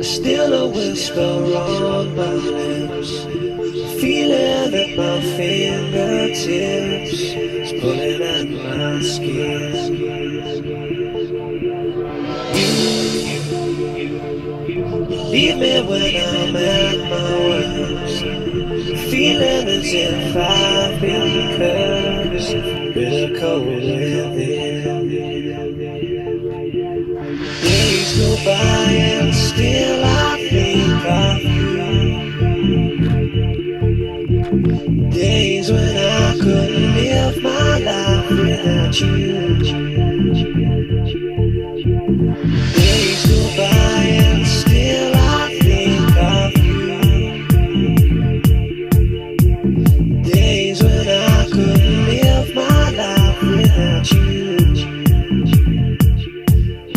Still a whisper on my lips, feeling at my fingertips, it's pulling at my skin. You leave me when I'm at my worst, feeling as if I've been cursed, bitter cold within. Days go by and still I think of you. Days when I couldn't live my life without you. Days go by and still I think of you. Days when I couldn't live my life without you.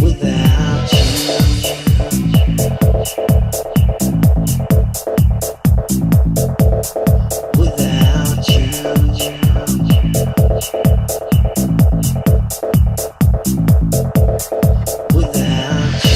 Without you. Without you. Without you.